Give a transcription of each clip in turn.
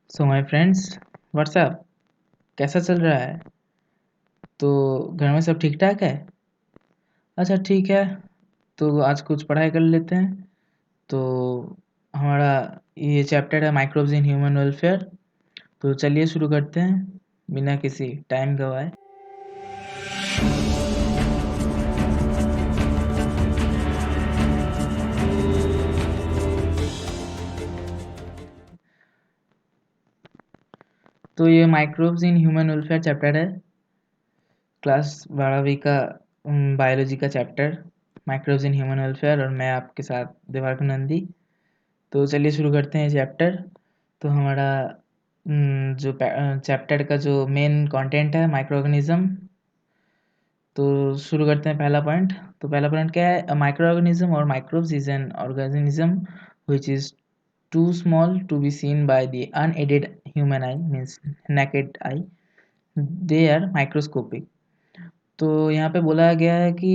So my friends, WhatsApp कैसा चल रहा है? तो घर में सब ठीक ठाक है? अच्छा ठीक है। तो आज कुछ पढ़ाई कर लेते हैं। तो हमारा ये चैप्टर है माइक्रोब्स इन ह्यूमन वेलफेयर। तो चलिए शुरू करते हैं बिना किसी टाइम गवाए। तो ये microbes in human welfare chapter है, क्लास 12वीं का बायोलॉजी का chapter microbes in human welfare, और मैं आपके साथ देवार्क नंदी। तो चलिए शुरू करते हैं चैप्टर। तो हमारा जो चैप्टर का जो मेन कंटेंट है माइक्रो ऑर्गेनिज्म। तो शुरू करते हैं पहला पॉइंट। तो पहला पॉइंट क्या है? अ माइक्रो ऑर्गेनिज्म और microbes is an organism which is too small to be seen by the unaided human eye, means naked eye. They are microscopic. तो यहाँ पे बोला गया है कि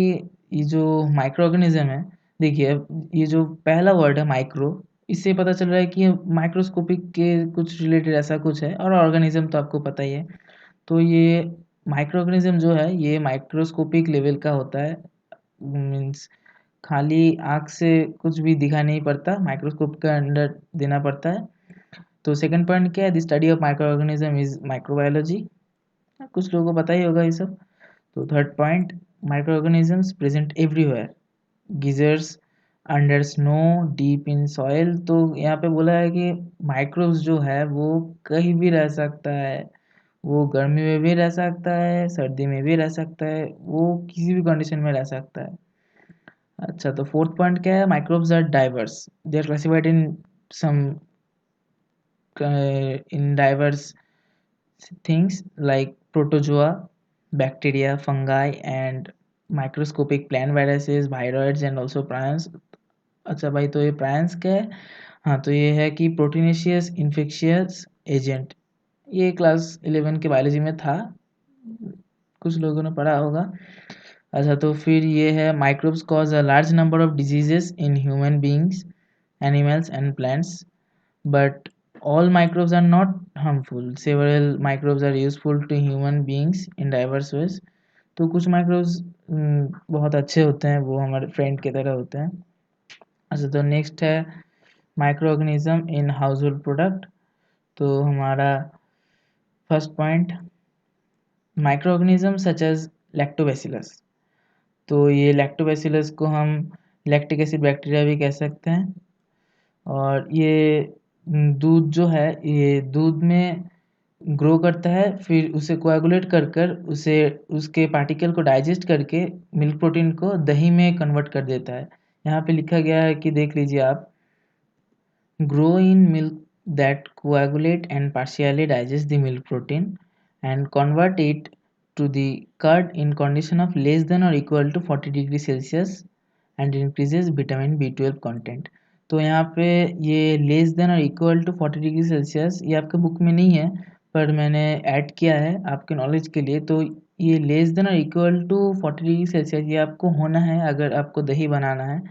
ये जो माइक्रो ऑर्गेनिज्म है, देखिए ये जो पहला वर्ड है माइक्रो, इससे पता चल रहा है कि माइक्रोस्कोपिक के कुछ रिलेटेड ऐसा कुछ है, और ऑर्गेनिज्म तो आपको पता ही है। तो ये माइक्रो ऑर्गेनिज्म जो है ये माइक्रोस्कोपिक लेवल का होता है, मीन्स खाली आँख से कुछ भी दिखा नहीं पड़ता, माइक्रोस्कोप के अंदर देना पड़ता है। तो सेकंड पॉइंट क्या है? The study of micro organism is microbiology. कुछ लोगों को पता ही होगा ये सब। तो third point, micro organisms present everywhere, geysers, under snow, deep in soil. तो यहाँ पे बोला है कि माइक्रोब्स जो है वो कहीं भी रह सकता है, वो गर्मी में भी रह सकता है, सर्दी में भी रह सकता है, वो किसी भी कंडीशन में रह सकता है। अच्छा, तो फोर्थ पॉइंट क्या है? Microbes are diverse, they are classified in some in diverse things like protozoa, bacteria, fungi, and microscopic plant viruses, viroids, and also prions. अच्छा भाई, तो ये प्रायंस क्या है? हाँ, तो ये है कि प्रोटीनेशियस इन्फेक्शियस एजेंट। ये क्लास 11 के बायोलॉजी में था, कुछ लोगों ने पढ़ा होगा। अच्छा, तो फिर ये है microbes cause a large number of diseases in human beings, animals and plants, but all microbes are not harmful. Several microbes are useful to human beings in diverse ways. तो कुछ माइक्रोब्स बहुत अच्छे होते हैं, वो हमारे फ्रेंड की तरह होते हैं। अच्छा, तो नेक्स्ट है microorganism in household product. तो हमारा first point, microorganism such as lactobacillus. तो ये लैक्टोबैसिलस को हम लैक्टिक एसिड बैक्टीरिया भी कह सकते हैं। और ये दूध जो है, ये दूध में ग्रो करता है, फिर उसे कोएगुलेट कर कर उसे उसके पार्टिकल को डाइजेस्ट करके मिल्क प्रोटीन को दही में कन्वर्ट कर देता है। यहाँ पे लिखा गया है कि देख लीजिए आप, grow in milk that coagulate and partially digest the milk protein and convert it to the curd in condition of less than or equal to 40 degree Celsius and increases vitamin B12 content. तो यहाँ पे ये less than और equal to 40 degree Celsius, ये आपके book में नहीं है पर मैंने ऐड किया है आपके नॉलेज के लिए। तो ये लेस देन और इक्वल टू 40 डिग्री सेल्सियस ये आपको होना है अगर आपको दही बनाना है।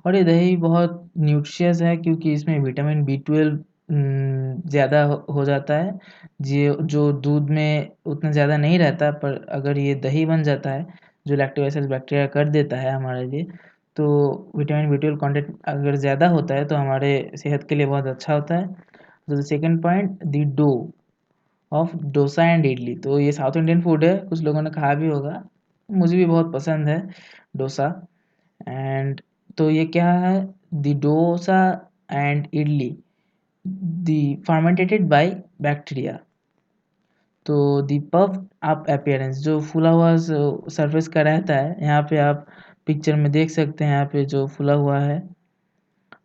और ये दही बहुत न्यूट्रिशियस है क्योंकि इसमें विटामिन B12 ज़्यादा हो जाता है, जो दूध में उतना ज़्यादा नहीं रहता, पर अगर ये दही बन जाता है जो लैक्टोबैसिलस बैक्टीरिया कर देता है हमारे लिए, तो विटामिन B12 कंटेंट अगर ज़्यादा होता है तो हमारे सेहत के लिए बहुत अच्छा होता है। तो second point, the dough of dosa and idli. तो ये साउथ इंडियन फूड है, कुछ लोगों ने खाया भी होगा, मुझे भी बहुत पसंद है डोसा। एंड तो ये क्या है? The dosa and idli the fermented by bacteria. तो द पफ अप अपीयरेंस, जो फूला हुआ सरफेस का रहता है, यहाँ पे आप पिक्चर में देख सकते हैं, यहाँ पे जो फूला हुआ है।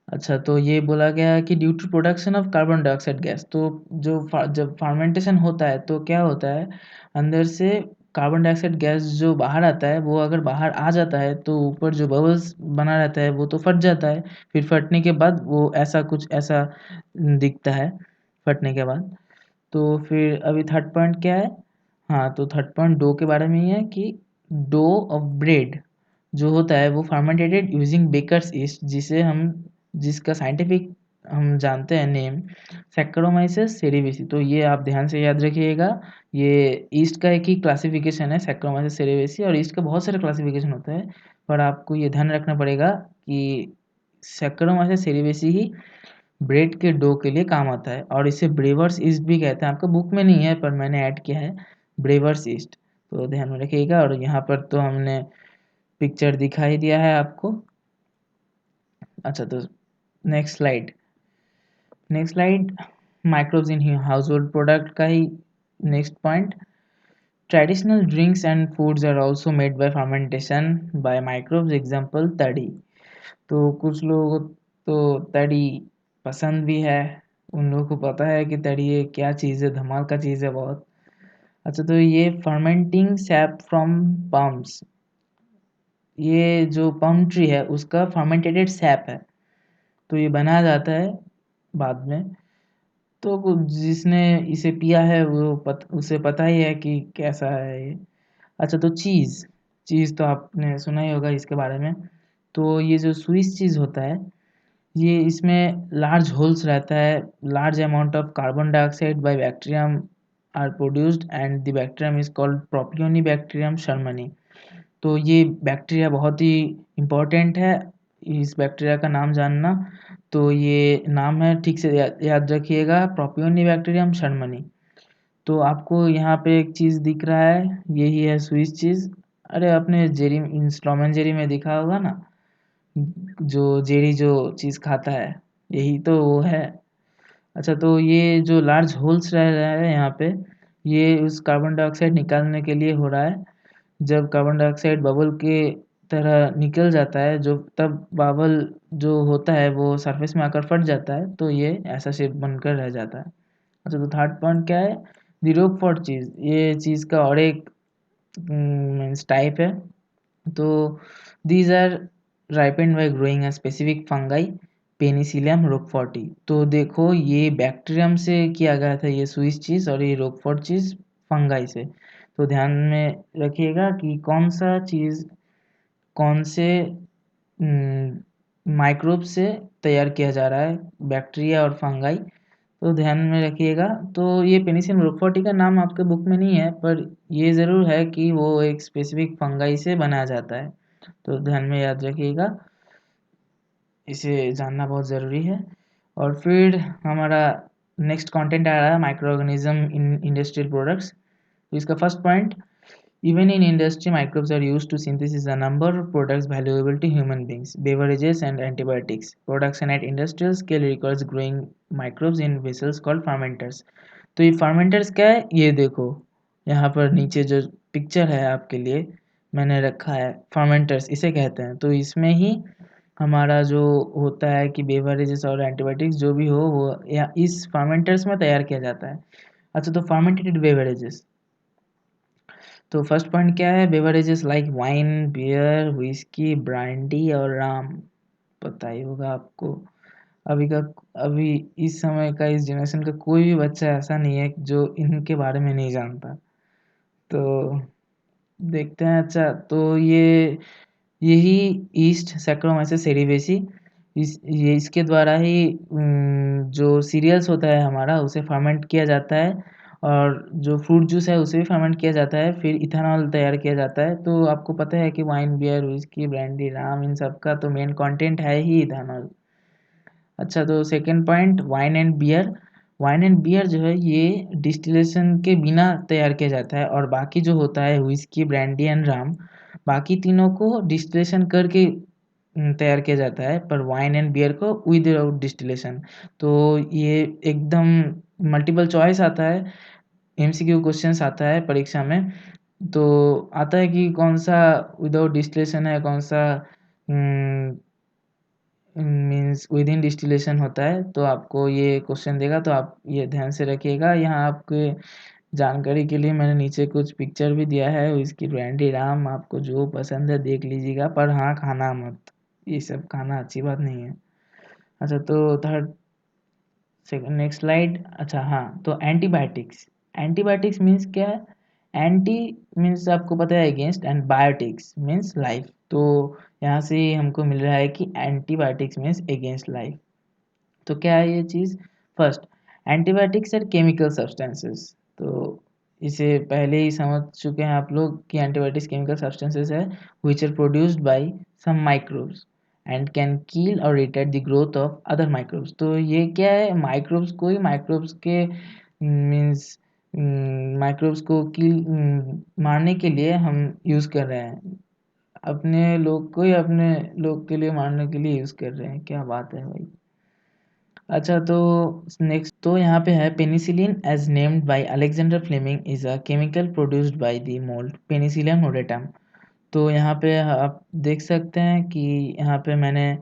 अच्छा, तो ये बोला गया है कि due to production of carbon dioxide gas, तो जब फर्मेंटेशन होता है तो क्या होता है, अंदर से कार्बन डाइऑक्साइड गैस जो बाहर आता है, वो अगर बाहर आ जाता है तो ऊपर जो बबल्स बना रहता है वो तो फट जाता है। फिर फटने के बाद वो ऐसा कुछ ऐसा दिखता है फटने के बाद। तो फिर अभी थर्ड पॉइंट क्या है? हाँ, तो थर्ड पॉइंट डो के बारे में ही है कि डो ऑफ ब्रेड जो होता है वो फर्मेंटेटेड यूजिंग बेकर्स ईस्ट, जिसे हम जिसका साइंटिफिक हम जानते हैं नेम सैक्रोमाइसेस सेरेविसी, तो ये आप ध्यान से याद रखिएगा। ये ईस्ट का एक ही क्लासिफिकेशन है सैक्रोमाइसेस सेरेविसी, और ईस्ट का बहुत सारे क्लासिफिकेशन होता है, पर आपको ये ध्यान रखना पड़ेगा कि सैक्रोमाइसेस सेरेविसी ही ब्रेड के डो के लिए काम आता है, और इसे ब्रेवर्स ईस्ट भी कहते हैं। आपका बुक में नहीं है पर मैंने ऐड किया है ब्रेवर्स ईस्ट, तो ध्यान में रखिएगा। और यहाँ पर तो हमने पिक्चर दिखाई दिया है आपको। अच्छा, तो next slide. Next slide microbes in household product का ही next point. Traditional drinks and foods are also made by fermentation by microbes, example toddy. तो कुछ लोगों को तो तड़ी पसंद भी है, उन लोगों को पता है कि तड़ी ये क्या चीज़ है, धमाल का चीज़ है बहुत। अच्छा, तो ये फर्मेंटिंग सैप फ्रॉम पम्स, ये जो पम ट्री है उसका फर्मेंटेड सैप है, तो ये बनाया जाता है बाद में। तो जिसने इसे पिया है वो उसे पता ही है कि कैसा है ये। अच्छा, तो चीज़, चीज़ तो आपने सुना ही होगा इसके बारे में। तो ये जो स्विस चीज़ होता है, ये इसमें लार्ज होल्स रहता है, large amount of carbon dioxide by bacterium are produced and the bacterium is called propionibacterium shermanii. तो ये बैक्टीरिया बहुत ही इम्पोर्टेंट है, इस बैक्टीरिया का नाम जानना। तो ये नाम है, ठीक से याद रखिएगा, प्रोपियोनिबैक्टीरियम शर्मनी। तो आपको यहाँ पे एक चीज़ दिख रहा है, यही है स्विस चीज़। अरे आपने जेरी टॉम एंड जेरी में दिखा होगा ना, जो जेरी जो चीज़ खाता है, यही तो वो है। अच्छा, तो ये जो लार्ज होल्स रह रहा है यहाँ पे, ये उस कार्बन डाइऑक्साइड निकालने के लिए हो रहा है। जब कार्बन डाइऑक्साइड बबल के तरह निकल जाता है, जो तब बबल जो होता है वो सरफेस में आकर फट जाता है, तो ये ऐसा शेप बनकर रह जाता है। अच्छा, तो थर्ड पॉइंट क्या है, द रोकफोर्ट चीज़, ये चीज़ का और एक मीन्स टाइप है। तो these are ripened by growing a specific fungi penicillium roqueforti. तो देखो ये बैक्टीरियम से किया गया था ये स्विस चीज़, और ये रोकफोर्ट चीज़ फंगाई से। तो ध्यान में रखिएगा कि कौन सा चीज़ कौन से माइक्रोब से तैयार किया जा रहा है, बैक्टीरिया और फंगाई। तो ध्यान में रखिएगा। तो ये पेनिसिलियम रोकफोर्टी का नाम आपके बुक में नहीं है, पर ये ज़रूर है कि वो एक स्पेसिफिक फंगाई से बनाया जाता है, तो ध्यान में याद रखिएगा, इसे जानना बहुत ज़रूरी है। और फिर हमारा नेक्स्ट कंटेंट आ रहा है microorganism in industrial products. तो इसका first point, even in industry, microbes are used to synthesize a number of products valuable to human beings, beverages and antibiotics. Production at industrial scale requires growing microbes in vessels called fermenters. तो ये fermenters क्या है, ये देखो यहाँ पर नीचे जो पिक्चर है आपके लिए मैंने रखा है, fermenters इसे कहते हैं। तो इसमें ही हमारा जो होता है कि बेवरेजेस और एंटीबायोटिक्स जो भी हो वो या इस fermenters में तैयार किया जाता है। अच्छा, तो fermented beverages, तो फर्स्ट पॉइंट क्या है, beverages like wine, beer, whisky, brandy और राम। पता ही होगा आपको। अभी का अभी इस समय का, इस जनरेशन का कोई भी बच्चा ऐसा नहीं है जो इनके बारे में नहीं जानता। तो देखते हैं। अच्छा, तो यही ईस्ट सैक्रोमाइसेस सेरिवेसी, ये इसके द्वारा ही जो सीरियल्स होता है हमारा उसे फर्मेंट किया जाता है, और जो फ्रूट जूस है उसे भी फर्मेंट किया जाता है, फिर इथेनॉल तैयार किया जाता है। तो आपको पता है कि wine, beer, whisky, brandy, rum, इन सब का तो मेन कंटेंट है ही इथेनॉल। अच्छा, तो second point, wine and beer. Wine and beer जो है ये डिस्टिलेशन के बिना तैयार किया जाता है, और बाकी जो होता है विस्की, ब्रांडी एंड राम, बाकी तीनों को डिस्टिलेशन करके तैयार किया जाता है, पर वाइन एंड बियर को विदाउट डिस्टिलेशन। तो ये एकदम मल्टीपल चॉइस आता है, एमसीक्यू क्वेश्चंस आता है परीक्षा में। तो आता है कि कौन सा विदाउट डिस्टिलेशन है, कौन सा मीन्स विद इन डिस्टिलेशन होता है। तो आपको ये क्वेश्चन देगा, तो आप ये ध्यान से रखिएगा। यहाँ आपके जानकारी के लिए मैंने नीचे कुछ पिक्चर भी दिया है, इसकी ब्रांडी राम, आपको जो पसंद है देख लीजिएगा, पर हाँ खाना मत, ये सब खाना अच्छी बात नहीं है। अच्छा, तो थर्ड सेकंड नेक्स्ट स्लाइड। अच्छा हाँ, तो एंटीबायोटिक्स। एंटीबायोटिक्स मीन्स क्या है, एंटी मीन्स आपको पता है against, and biotics means life. तो यहाँ से हमको मिल रहा है कि एंटीबायोटिक्स मीन्स अगेंस्ट लाइफ। तो क्या है ये चीज़? First, antibiotics are chemical substances. तो इसे पहले ही समझ चुके हैं आप लोग कि एंटीबायोटिक्स केमिकल सब्सटेंसेस है which are produced by some microbes and can kill or retard the growth of other microbes. तो ये क्या है? माइक्रोब्स को ही माइक्रोब्स के मीन्स माइक्रोब्स को किल मारने के लिए हम यूज़ कर रहे हैं। अपने लोग को ही अपने लोग के लिए मारने के लिए यूज़ कर रहे हैं। क्या बात है भाई! अच्छा, तो नेक्स्ट तो यहाँ पे है penicillin as named by Alexander Fleming is a chemical produced by the mould Penicillium notatum. तो यहाँ पे आप देख सकते हैं कि यहाँ पे मैंने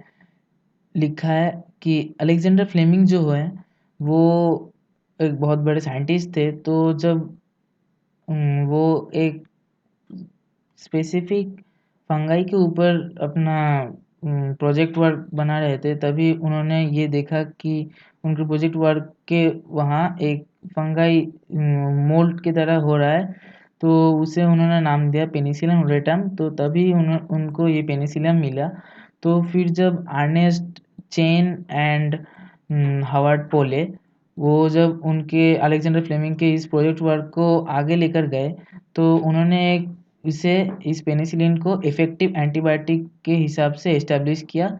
लिखा है कि अलेक्जेंडर फ्लेमिंग जो है वो एक बहुत बड़े साइंटिस्ट थे। तो जब वो एक स्पेसिफिक फंगाई के ऊपर अपना प्रोजेक्ट वर्क बना रहे थे, तभी उन्होंने ये देखा कि उनके प्रोजेक्ट वर्क के वहाँ एक फंगाई मोल्ड की तरह हो रहा है। तो उसे उन्होंने नाम दिया पेनिसिलियम ओलेटम। तो तभी उनको ये पेनिसिलियम मिला। तो फिर जब अर्नेस्ट चेन एंड हावर्ड पोले वो जब उनके अलेक्जेंडर फ्लेमिंग के इस प्रोजेक्ट वर्क को आगे लेकर गए, तो उन्होंने एक इसे इस पेनिसिलिन को इफ़ेक्टिव एंटीबायोटिक के हिसाब से एस्टेब्लिश किया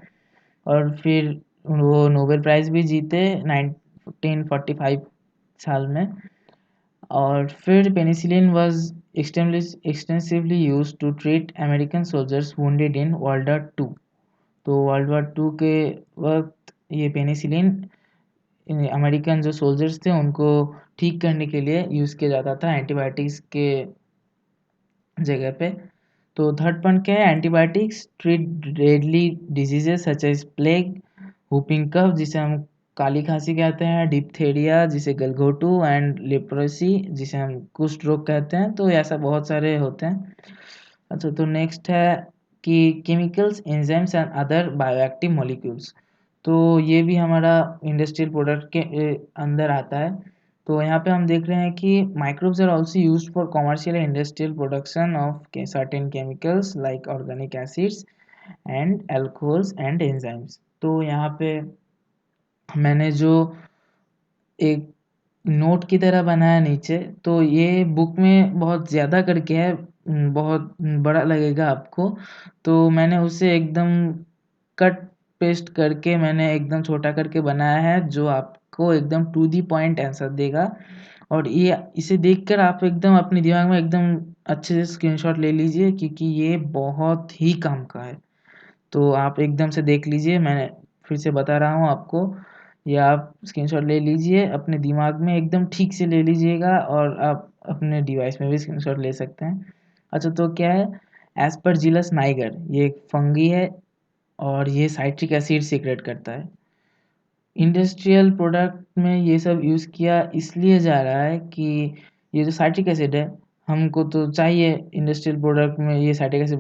और फिर वो नोबेल प्राइज़ भी जीते 1945 साल में। और फिर penicillin was extensively used to treat American soldiers wounded in World War two. तो वर्ल्ड वॉर टू के वक्त ये पेनिसिलिन अमेरिकन जो सोल्जर्स थे उनको ठीक करने के लिए यूज़ किया जाता था एंटीबायोटिक्स के जगह पे। तो थर्ड पॉइंट क्या है? Antibiotics treat deadly diseases such as plague, whooping cough जिसे हम काली खांसी कहते हैं, डिप्थेरिया जिसे गलघोटू एंड लेप्रोसी जिसे हम कुष्ठ रोग कहते हैं। तो ऐसा बहुत सारे होते हैं। अच्छा, तो नेक्स्ट है कि chemicals, enzymes and other bioactive molecules. तो ये भी हमारा इंडस्ट्रियल प्रोडक्ट के अंदर आता है। तो यहाँ पे हम देख रहे हैं कि microbes are also used for commercial and industrial production of certain chemicals like organic acids and alcohols and enzymes. तो यहाँ पे मैंने जो एक नोट की तरह बनाया नीचे, तो ये बुक में बहुत ज़्यादा करके है, बहुत बड़ा लगेगा आपको। तो मैंने उसे एकदम कट पेस्ट करके मैंने एकदम छोटा करके बनाया है जो आपको एकदम टू दी पॉइंट आंसर देगा। और ये इसे देखकर आप एकदम अपने दिमाग में एकदम अच्छे से स्क्रीनशॉट ले लीजिए क्योंकि ये बहुत ही काम का है। तो आप एकदम से देख लीजिए, मैं फिर से बता रहा हूँ आपको, या आप स्क्रीनशॉट ले लीजिए अपने दिमाग में एकदम ठीक से ले लीजिएगा और आप अपने डिवाइस में भी स्क्रीनशॉट ले सकते हैं। अच्छा, तो क्या है? एस्परजिलस नाइगर ये एक फंगी है और ये साइट्रिक एसिड सीक्रेट करता है। इंडस्ट्रियल प्रोडक्ट में ये सब यूज़ किया इसलिए जा रहा है कि ये जो साइट्रिक एसिड है हमको तो चाहिए। इंडस्ट्रियल प्रोडक्ट में ये साइट्रिक एसिड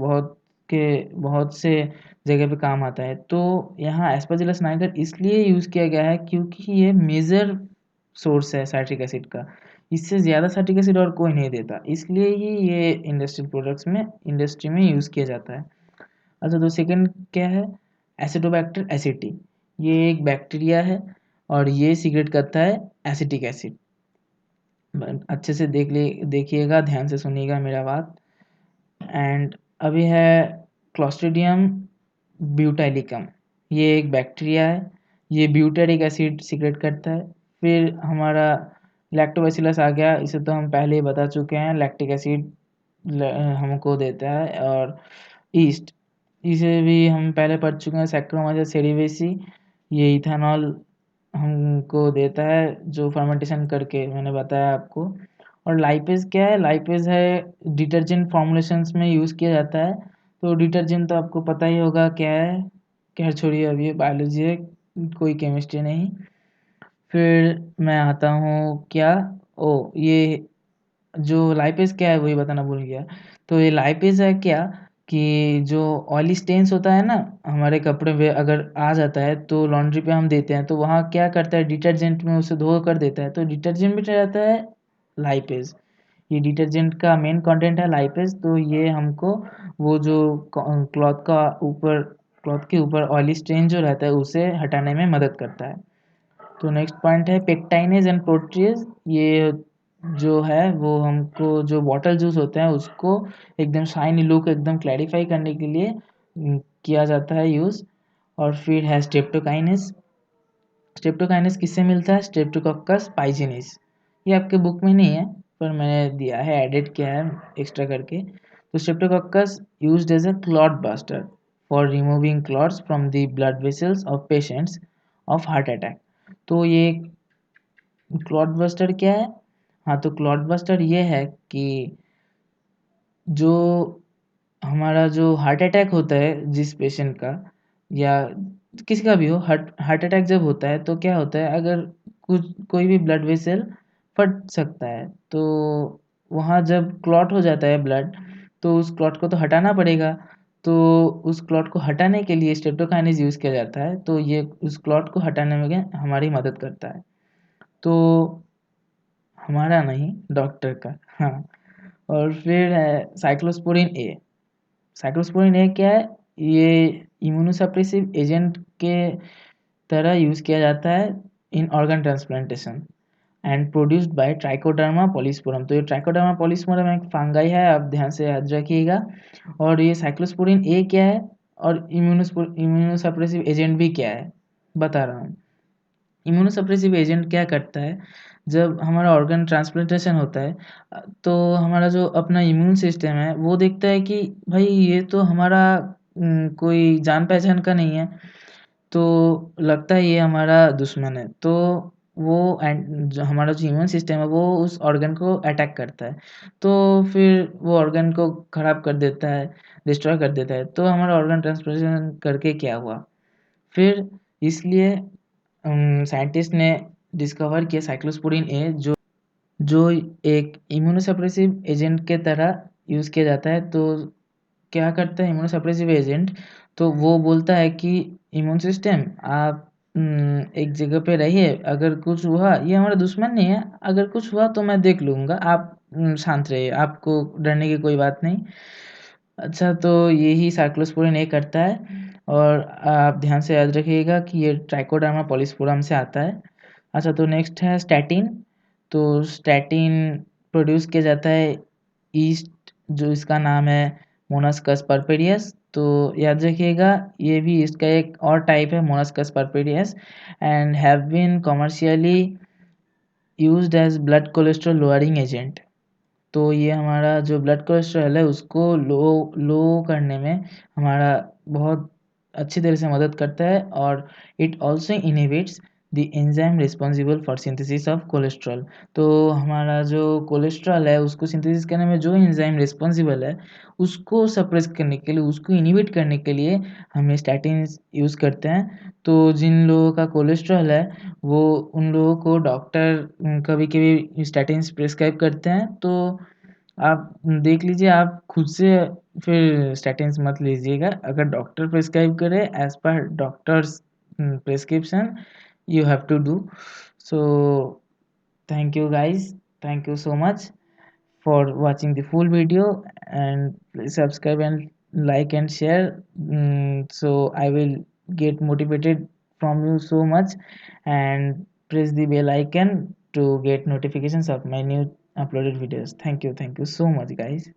बहुत से जगह पे काम आता है। तो यहाँ एस्परजिलस नाइगर इसलिए यूज़ किया गया है क्योंकि ये मेजर सोर्स है साइट्रिक एसिड का। इससे ज़्यादा साइट्रिक एसिड और कोई नहीं देता, इसलिए ही ये इंडस्ट्रियल प्रोडक्ट्स में इंडस्ट्री में यूज़ किया जाता है। अच्छा, तो सेकंड क्या है? एसिडोबैक्टर एसिटी। ये एक बैक्टीरिया है और ये सीक्रेट करता है एसिटिक एसिड। अच्छे से देखिएगा, ध्यान से सुनिएगा मेरा बात। एंड अभी है क्लोस्ट्रिडियम ब्यूटाइलिकम। ये एक बैक्टीरिया है, ये ब्यूटारिक एसिड सीक्रेट करता है। फिर हमारा लैक्टोबैसिलस आ गया, इसे तो हम पहले ही बता चुके हैं, लैक्टिक एसिड हमको देता है। और ईस्ट, इसे भी हम पहले पढ़ चुके हैं, सैक्रोमाइजस सेरिवेसी, ये इथेनॉल हमको देता है जो फर्मेंटेशन करके मैंने बताया आपको। और लाइपेज क्या है? लाइपेज है डिटर्जेंट फॉर्मुलेशंस में यूज़ किया जाता है। तो डिटर्जेंट तो आपको पता ही होगा क्या है। खैर छोड़िए, अब ये बायोलॉजी है, कोई केमिस्ट्री नहीं। फिर मैं आता हूँ क्या, ओ ये जो लाइपेज क्या है वही बताना भूल गया। तो ये लाइपेज है क्या कि जो ऑयली स्टेन्स होता है ना हमारे कपड़े पे अगर आ जाता है तो लॉन्ड्री पे हम देते हैं, तो वहाँ क्या करता है डिटर्जेंट में उसे धो कर देता है, तो डिटर्जेंट में रहता है लाइपेज। ये डिटर्जेंट का मेन कंटेंट है लाइपेज। तो ये हमको वो जो क्लॉथ के ऊपर ऑयली स्टेन जो रहता है उसे हटाने में मदद करता है। तो नेक्स्ट पॉइंट है पेक्टाइनेज एंड प्रोटीज। ये जो है वो हमको जो बॉटल जूस होते हैं उसको एकदम शाइनी लुक एकदम क्लैरिफाई करने के लिए किया जाता है यूज़। और फिर है स्ट्रेप्टोकाइनेस। स्ट्रेप्टोकाइनेस किससे मिलता है? स्ट्रेप्टोकोक्कस पाइजिनिस। ये आपके बुक में नहीं है पर मैंने दिया है, एडिट किया है एक्स्ट्रा करके। तो streptococcus used as a clot buster for removing clots from the blood vessels of patients of heart attack. तो ये क्लॉट बस्टर क्या है? हाँ, तो क्लॉट बस्टर ये है कि जो हमारा जो हार्ट अटैक होता है जिस पेशेंट का, या किसी का भी हो, हार्ट हार्ट अटैक जब होता है तो क्या होता है, अगर कुछ कोई भी ब्लड वेसल फट सकता है तो वहाँ जब क्लॉट हो जाता है ब्लड, तो उस क्लॉट को तो हटाना पड़ेगा। तो उस क्लॉट को हटाने के लिए स्ट्रेप्टोकाइनेज यूज़ किया जाता है, तो ये उस क्लॉट को हटाने में हमारी मदद करता है। तो हमारा नहीं, डॉक्टर का। हाँ। और फिर है साइक्लोस्पोरिन ए। साइक्लोस्पोरिन ए क्या है? ये इम्यूनोसप्रेसिव एजेंट के तरह यूज़ किया जाता है in organ transplantation and produced by trichoderma polysporum. तो ये ट्राइकोडर्मा पॉलीस्पोरम एक फंगाई है, आप ध्यान से याद रखिएगा। और ये साइक्लोस्पोरिन ए क्या है और इम्यूनोसप्रेसिव एजेंट भी क्या है, बता रहा हूँ। इम्यूनोसप्रेसिव एजेंट क्या करता है, जब हमारा ऑर्गन ट्रांसप्लांटेशन होता है तो हमारा जो अपना इम्यून सिस्टम है वो देखता है कि भाई ये तो हमारा कोई जान पहचान का नहीं है, तो लगता है ये हमारा दुश्मन है। तो वो जो हमारा जो इम्यून सिस्टम है वो उस ऑर्गन को अटैक करता है, तो फिर वो ऑर्गन को खराब कर देता है, डिस्ट्रॉय कर देता है। तो हमारा ऑर्गन ट्रांसप्लांटेशन करके क्या हुआ? फिर इसलिए साइंटिस्ट ने डिस्कवर किया साइक्लोस्पोरिन ए, जो एक इम्यूनोसप्रेसिव एजेंट के तरह यूज़ किया जाता है। तो क्या करता है इम्यूनोसप्रेसिव एजेंट? तो वो बोलता है कि इम्यून सिस्टम आप एक जगह पे रहिए, अगर कुछ हुआ, ये हमारा दुश्मन नहीं है, अगर कुछ हुआ तो मैं देख लूँगा, आप शांत रहिए, आपको डरने की कोई बात नहीं। अच्छा, तो यही साइक्लोस्पोरिन ए करता है। और आप ध्यान से याद रखिएगा कि ये ट्राइकोडर्मा पॉलीस्पोरम से आता है। अच्छा, तो नेक्स्ट है स्टैटिन। तो स्टैटिन प्रोड्यूस किया जाता है ईस्ट, जो इसका नाम है मोनास्कस परपेरियस। तो याद रखिएगा ये भी इसका एक और टाइप है, monascus purpureus, and have been commercially used as blood cholesterol lowering agent. तो ये हमारा जो ब्लड कोलेस्ट्रॉल है उसको लो लो करने में हमारा बहुत अच्छी तरह से मदद करता है। और it also inhibits the enzyme responsible for synthesis of cholesterol. तो हमारा जो कोलेस्ट्रॉल है उसको सिंथेसिस करने में जो एंजाइम रिस्पॉन्सिबल है उसको सप्रेस करने के लिए, उसको इनहिबिट करने के लिए हम स्टैटिन यूज़ करते हैं। तो जिन लोगों का कोलेस्ट्रॉल है वो, उन लोगों को डॉक्टर कभी कभी स्टैटिन प्रिस्क्राइब करते हैं। तो आप देख लीजिए, आप खुद से फिर स्टैटिन्स मत लीजिएगा। अगर डॉक्टर प्रिस्क्राइब करे as per doctor's prescription, you have to do. So thank you guys, thank you so much for watching the full video, and please subscribe and like and share. So I will get motivated from you so much, and press the bell icon to get notifications of my new uploaded videos. Thank you so much guys.